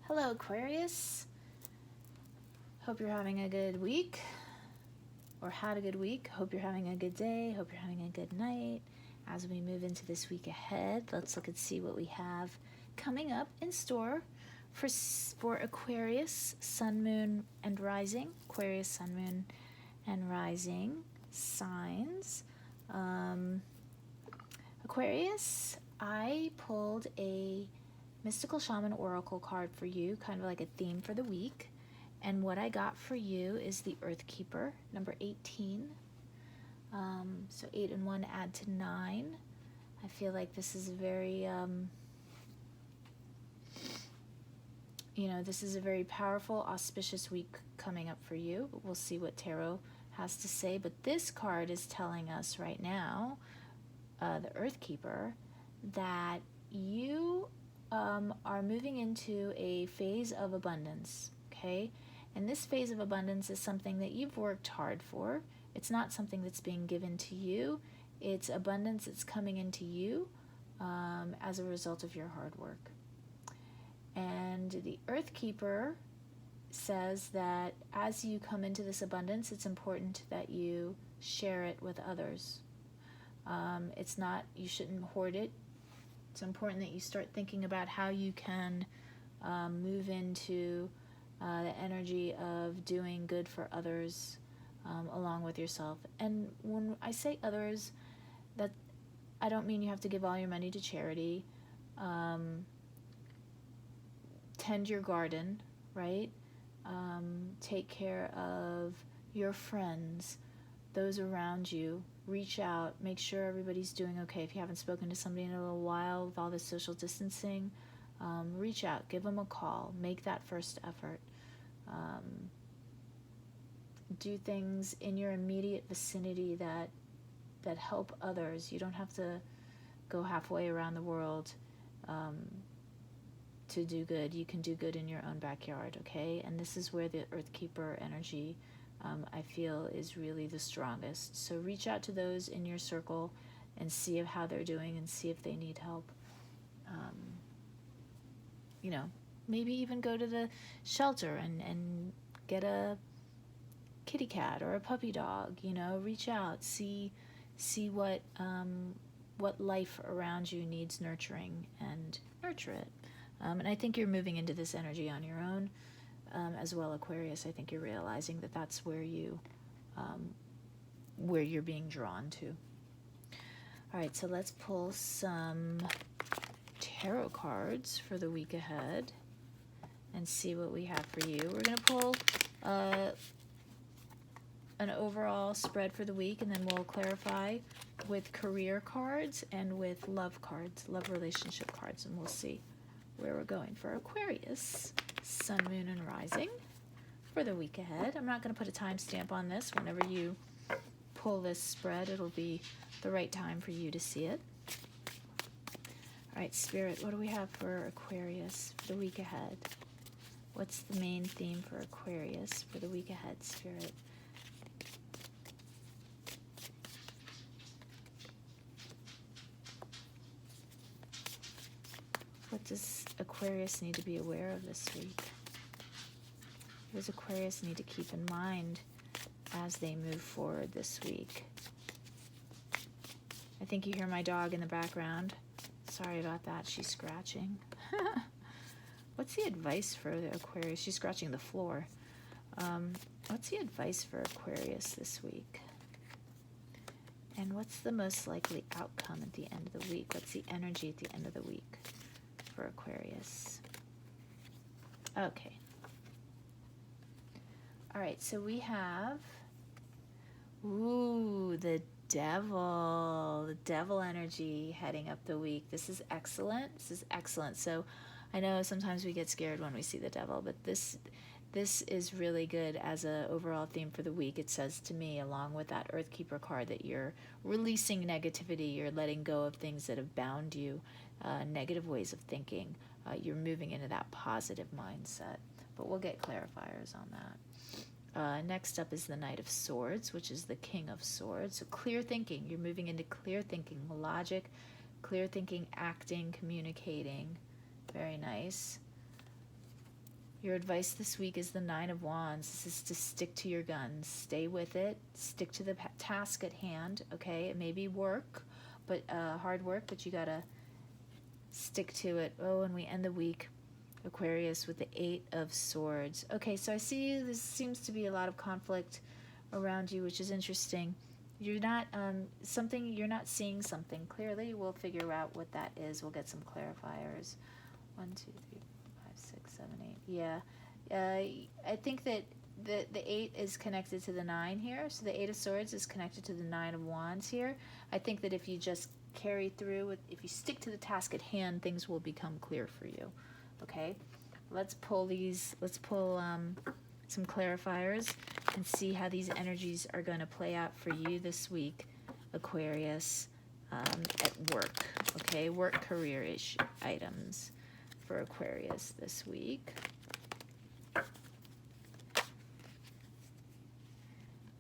Hello, Aquarius. Hope you're having a good week or had a good week. Hope you're having a good day. Hope you're having a good night. As we move into this week ahead, let's look and see what we have coming up in store for Aquarius, Sun, Moon, and Rising. Aquarius, Sun, Moon, and Rising signs. Aquarius, I pulled a Mystical Shaman Oracle card for you, kind of like a theme for the week. And what I got for you is the Earth Keeper, number 18. So 8 and 1 add to 9. I feel like this is a very, this is a very powerful, auspicious week coming up for you. But we'll see what Tarot has to say. But this card is telling us right now, the Earth Keeper, that you are moving into a phase of abundance, okay? And this phase of abundance is something that you've worked hard for. It's not something that's being given to you. It's abundance that's coming into you as a result of your hard work. And the Earth Keeper says that as you come into this abundance, it's important that you share it with others. You shouldn't hoard it. It's important that you start thinking about how you can move into the energy of doing good for others along with yourself. And when I say others, that I don't mean you have to give all your money to charity. Tend your garden, right? Take care of your friends, those around you. Reach out, make sure everybody's doing okay. If you haven't spoken to somebody in a little while with all this social distancing, reach out, give them a call, make that first effort. Do things in your immediate vicinity that help others. You don't have to go halfway around the world to do good. You can do good in your own backyard, okay? And this is where the Earth Keeper energy I feel is really the strongest. So reach out to those in your circle and see how they're doing and see if they need help. Maybe even go to the shelter and get a kitty cat or a puppy dog. Reach out, see what life around you needs nurturing and nurture it. And I think you're moving into this energy on your own. As well, Aquarius, I think you're realizing that that's where you're being drawn to. All right, so let's pull some tarot cards for the week ahead and see what we have for you. We're going to pull an overall spread for the week, and then we'll clarify with career cards and with love cards, love relationship cards, and we'll see where we're going for Aquarius, Sun, Moon, and Rising for the week ahead. I'm not going to put a timestamp on this. Whenever you pull this spread, it'll be the right time for you to see it. All right, Spirit, what do we have for Aquarius for the week ahead? What's the main theme for Aquarius for the week ahead, Spirit? What does Aquarius need to be aware of this week? What does Aquarius need to keep in mind as they move forward this week? I think you hear my dog in the background. Sorry about that. She's scratching. What's the advice for the Aquarius? She's scratching the floor. What's the advice for Aquarius this week? And what's the most likely outcome at the end of the week? What's the energy at the end of the week for Aquarius? Okay. All right, so we have, the devil energy heading up the week. This is excellent. So I know sometimes we get scared when we see the devil, but this is really good as an overall theme for the week. It says to me, along with that Earth Keeper card, that you're releasing negativity, you're letting go of things that have bound you, negative ways of thinking. You're moving into that positive mindset. But we'll get clarifiers on that. Next up is the Knight of Swords, which is the King of Swords. So clear thinking. You're moving into clear thinking, logic, clear thinking, acting, communicating. Very nice. Your advice this week is the Nine of Wands. This is to stick to your guns. Stay with it. Stick to the task at hand, okay? It may be work, but hard work, but you got to stick to it. Oh, and we end the week, Aquarius, with the Eight of Swords. Okay, so I see there seems to be a lot of conflict around you, which is interesting. You're not you're not seeing something clearly. We'll figure out what that is. We'll get some clarifiers. 1, 2, 3, 5, 6, 7, 8. Yeah, I think that the 8 is connected to the 9 here. So the 8 of Swords is connected to the 9 of Wands here. I think that if you just carry through with, if you stick to the task at hand, things will become clear for you. Okay, let's pull some clarifiers and see how these energies are going to play out for you this week, Aquarius, at work. Okay, work career-ish items for Aquarius this week.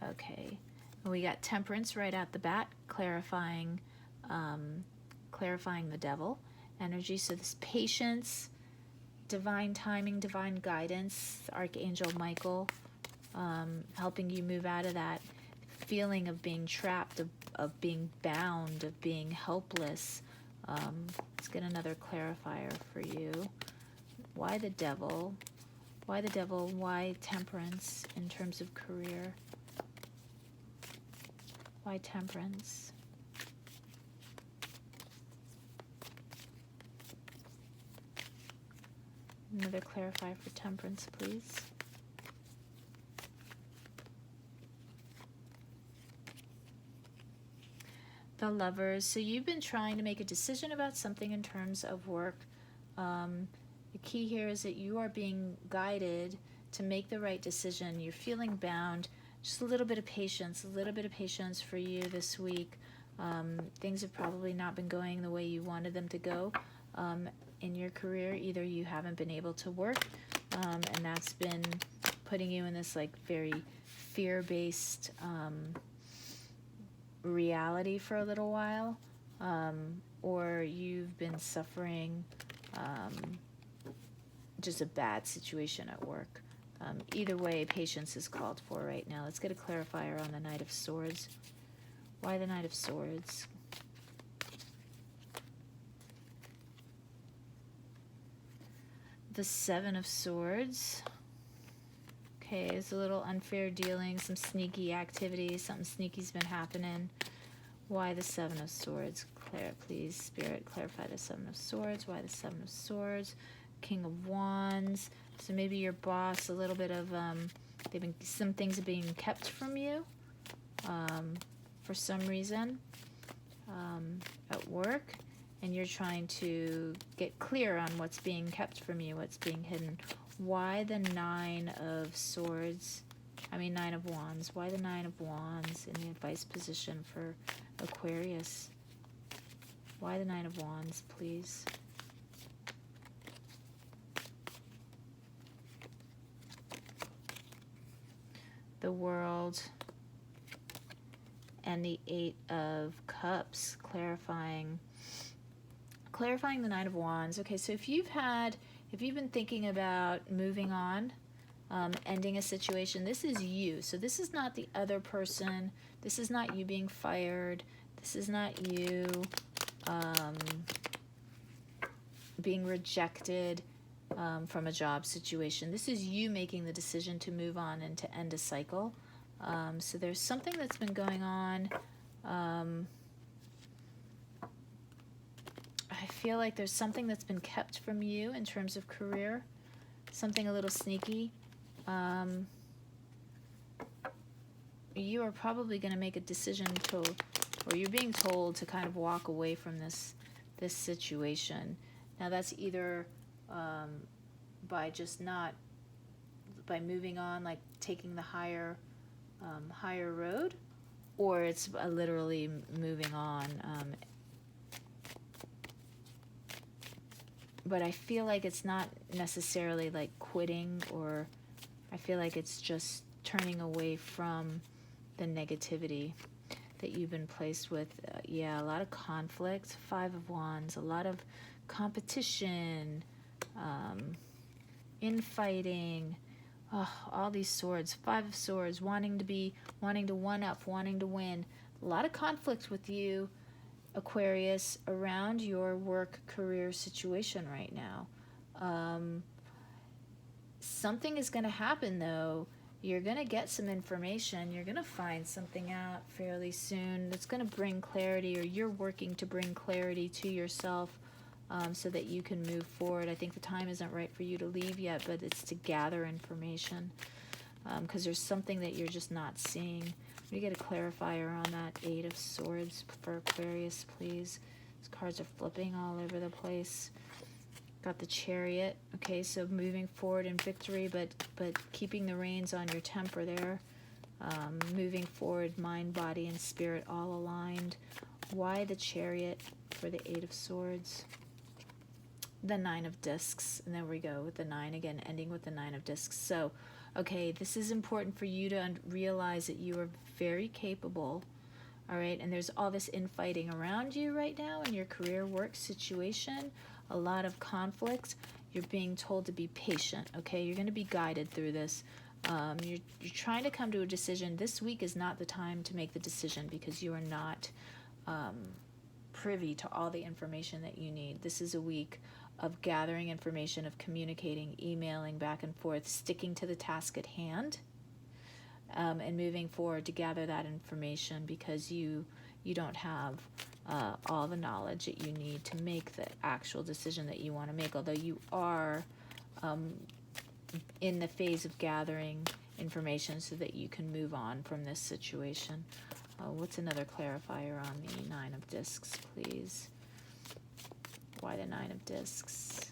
Okay, and we got Temperance right out the bat, clarifying the Devil energy. So this patience, divine timing, divine guidance, Archangel Michael, helping you move out of that feeling of being trapped, of being bound, of being helpless. Let's get another clarifier for you. Why the Devil? Why the Devil? Why Temperance in terms of career? Why Temperance? Another clarifier for Temperance, please. The Lovers. So you've been trying to make a decision about something in terms of work. The key here is that you are being guided to make the right decision. You're feeling bound. Just a little bit of patience for you this week. Things have probably not been going the way you wanted them to go in your career. Either you haven't been able to work, and that's been putting you in this like very fear-based reality for a little while, or you've been suffering just a bad situation at work. Either way, patience is called for right now. Let's get a clarifier on the Knight of Swords. Why the Knight of Swords? The Seven of Swords. Okay, it's a little unfair dealing, some sneaky activity, something sneaky's been happening. Why the Seven of Swords? Please, Spirit, clarify the Seven of Swords. Why the Seven of Swords? King of Wands. So maybe your boss, a little bit of, some things are being kept from you for some reason at work, and you're trying to get clear on what's being kept from you, what's being hidden. Why the Nine of Swords? Nine of Wands. Why the Nine of Wands in the advice position for Aquarius? Why the Nine of Wands, please? The World and the Eight of Cups, clarifying the Nine of Wands. Okay, so if you've been thinking about moving on, ending a situation, this is you. So this is not the other person. This is not you being fired. This is not you being rejected from a job situation. This is you making the decision to move on and to end a cycle. So there's something that's been going on. I feel like there's something that's been kept from you in terms of career, something a little sneaky. You are probably going to make a decision or you're being told to kind of walk away from this situation. Now that's either by moving on, like taking the higher road, or it's literally moving on. But I feel like it's not necessarily like quitting, or I feel like it's just turning away from the negativity that you've been placed with. A lot of conflict, Five of Wands, a lot of competition, infighting. Oh, all these swords. 5 of Swords, wanting to one up, wanting to win. A lot of conflict with you, Aquarius, around your work career situation right now. Something is going to happen, though. You're going to get some information. You're going to find something out fairly soon that's going to bring clarity, or you're working to bring clarity to yourself, so that you can move forward. I think the time isn't right for you to leave yet, but it's to gather information, because there's something that you're just not seeing. We get a clarifier on that 8 of Swords for Aquarius, please. These cards are flipping all over the place. Got the Chariot. Okay, so moving forward in victory, but keeping the reins on your temper there. Moving forward, mind, body, and spirit all aligned. Why the Chariot for the 8 of Swords? The 9 of Discs, and there we go with the 9 again, ending with the 9 of Discs. So, okay, this is important for you to realize that you are very capable, all right? And there's all this infighting around you right now in your career work situation, a lot of conflict. You're being told to be patient, okay? You're going to be guided through this. You're trying to come to a decision. This week is not the time to make the decision because you are not privy to all the information that you need. This is a week of gathering information, of communicating, emailing back and forth, sticking to the task at hand, and moving forward to gather that information, because you don't have all the knowledge that you need to make the actual decision that you want to make, although you are in the phase of gathering information so that you can move on from this situation. What's another clarifier on the 9 of Discs, please? Why the 9 of Discs?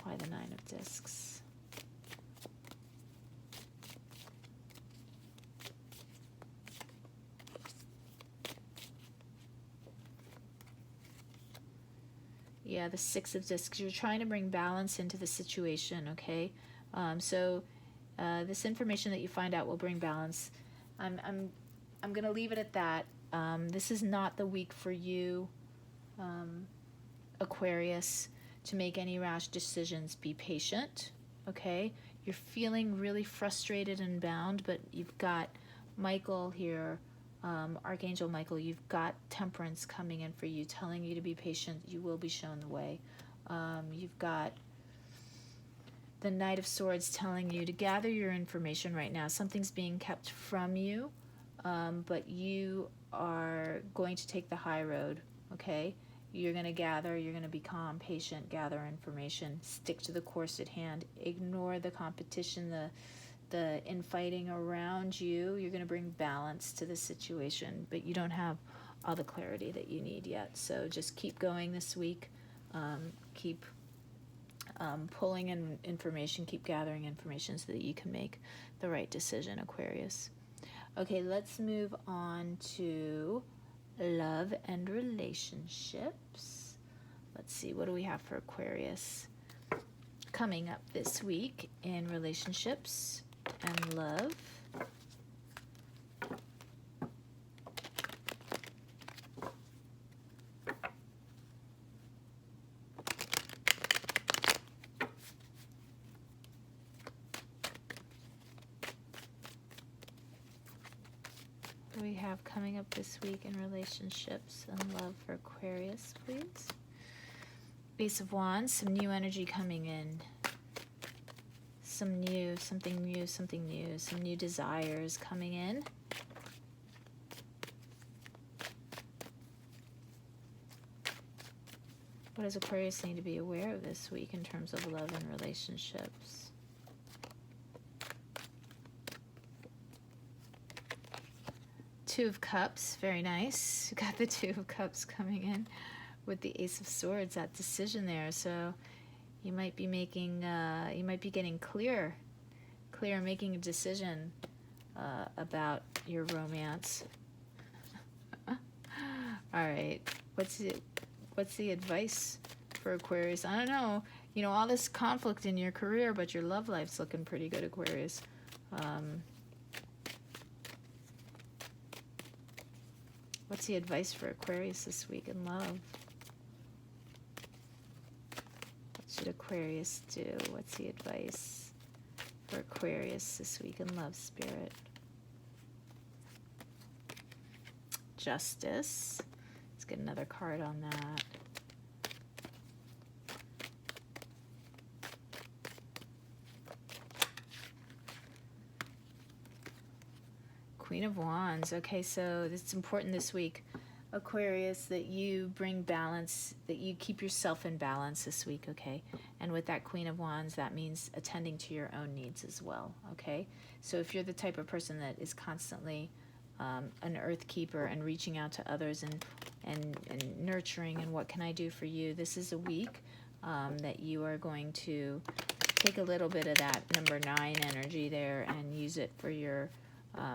Why the 9 of Discs? Yeah, the 6 of Discs. You're trying to bring balance into the situation, okay? So this information that you find out will bring balance. I'm going to leave it at that. This is not the week for you, Aquarius, to make any rash decisions. Be patient, okay? You're feeling really frustrated and bound, but you've got Michael here, Archangel Michael. You've got Temperance coming in for you, telling you to be patient. You will be shown the way. You've got the Knight of Swords telling you to gather your information right now. Something's being kept from you, but you are going to take the high road, okay? You're going to gather, you're going to be calm, patient, gather information, stick to the course at hand, ignore the competition, the infighting around you. You're going to bring balance to the situation, but you don't have all the clarity that you need yet. So just keep going this week. Keep pulling in information, keep gathering information so that you can make the right decision, Aquarius. Okay, let's move on to love and relationships. Let's see, what do we have for Aquarius coming up this week in relationships and love? What do we have coming up this week in relationships and love for Aquarius, please? Ace of Wands, some new energy coming in. Something new, some new desires coming in. What does Aquarius need to be aware of this week in terms of love and relationships? Two of Cups, very nice. Got the Two of Cups coming in with the Ace of Swords, that decision there. So you might be making, you might be getting clear, making a decision about your romance. All right, what's the advice for Aquarius? I don't know. You know, all this conflict in your career, but your love life's looking pretty good, Aquarius. What's the advice for Aquarius this week in love? Let's did Aquarius do? What's the advice for Aquarius this week in love, spirit? Justice. Let's get another card on that. Queen of Wands. Okay, so it's important this week, Aquarius, that you bring balance, that you keep yourself in balance this week, okay? And with that Queen of Wands, that means attending to your own needs as well, okay? So if you're the type of person that is constantly an earth keeper and reaching out to others and nurturing and what can I do for you, this is a week that you are going to take a little bit of that number 9 energy there and use it for your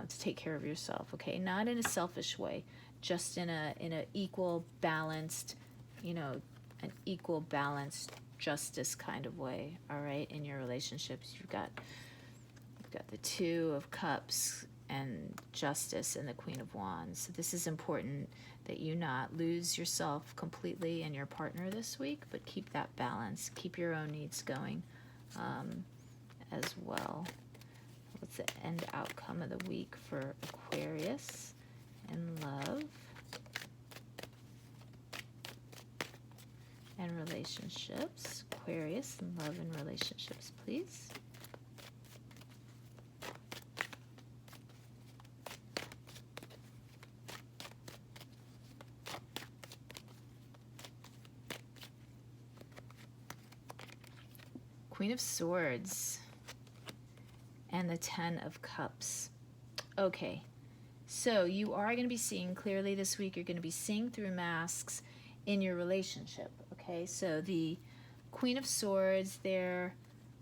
to take care of yourself, okay? Not in a selfish way, just in a equal balanced, you know, an equal balanced justice kind of way, all right? In your relationships, you've got the Two of Cups and Justice and the Queen of Wands. So this is important that you not lose yourself completely and your partner this week, but keep that balance, keep your own needs going as well. What's the end outcome of the week for Aquarius in love and relationships? Aquarius in love and relationships, please. Queen of Swords and the Ten of Cups. Okay, so you are going to be seeing clearly this week. You're going to be seeing through masks in your relationship, okay? So the Queen of Swords there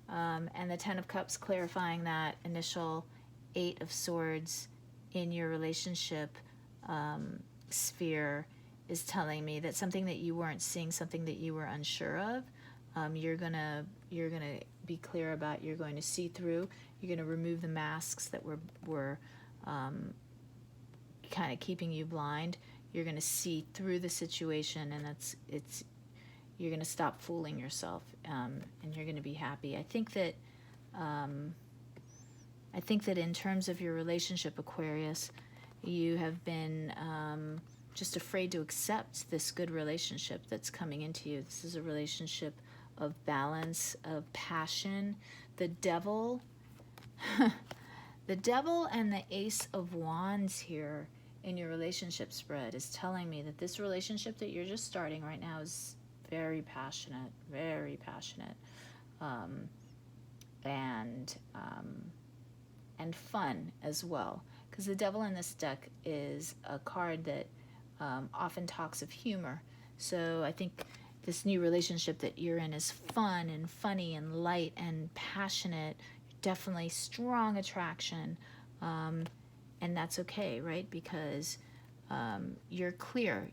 and the Ten of Cups clarifying that initial Eight of Swords in your relationship sphere is telling me that something that you weren't seeing, something that you were unsure of, you're gonna be clear about. You're going to see through. You're going to remove the masks that were kind of keeping you blind. You're going to see through the situation, and you're going to stop fooling yourself, and you're going to be happy. I think that in terms of your relationship, Aquarius, you have been just afraid to accept this good relationship that's coming into you. This is a relationship of balance, of passion. The Devil, the Devil and the Ace of Wands here in your relationship spread is telling me that this relationship that you're just starting right now is very passionate, and fun as well. Because the Devil in this deck is a card that often talks of humor. So I think this new relationship that you're in is fun and funny and light and passionate. Definitely strong attraction, and that's okay, right? Because you're clear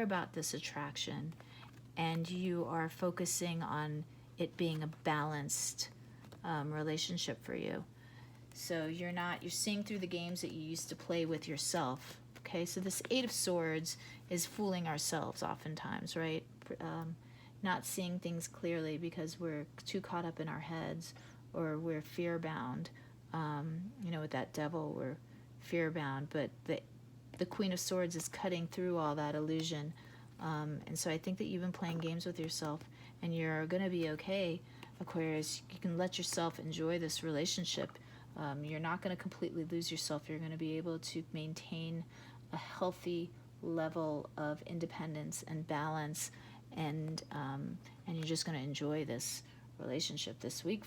about this attraction, and you are focusing on it being a balanced relationship for you. So you're seeing through the games that you used to play with yourself. Okay, so this Eight of Swords is fooling ourselves oftentimes, right? Not seeing things clearly because we're too caught up in our heads, or we're fear-bound. With that Devil, we're fear-bound, but the Queen of Swords is cutting through all that illusion. And so I think that you've been playing games with yourself, and you're going to be okay, Aquarius. You can let yourself enjoy this relationship. You're not going to completely lose yourself. You're going to be able to maintain a healthy level of independence and balance, and you're just going to enjoy this relationship this week,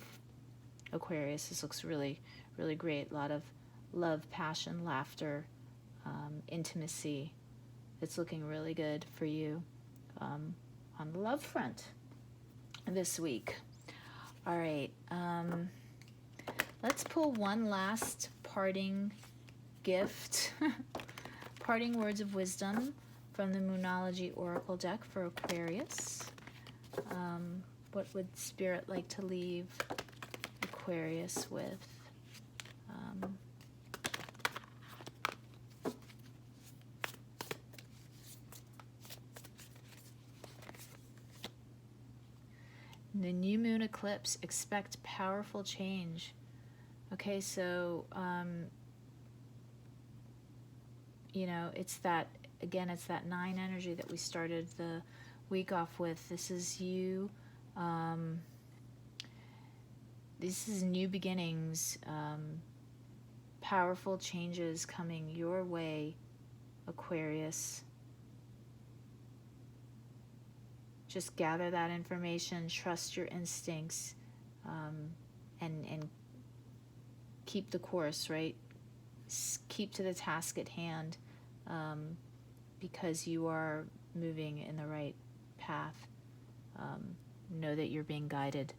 Aquarius. This looks really, really great. A lot of love, passion, laughter, intimacy. It's looking really good for you on the love front this week. All right. Let's pull one last parting gift, parting words of wisdom from the Moonology Oracle deck for Aquarius. What would Spirit like to leave Aquarius with? The new moon eclipse, expect powerful change. Okay, so, you know, it's that, again, it's that 9 energy that we started the week off with. This is you. This is new beginnings, powerful changes coming your way, Aquarius. Just gather that information, trust your instincts, and keep the course, right? Keep to the task at hand, because you are moving in the right path. Know that you're being guided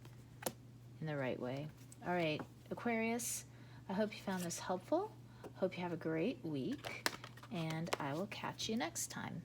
in the right way. All right, Aquarius, I hope you found this helpful. Hope you have a great week, and I will catch you next time.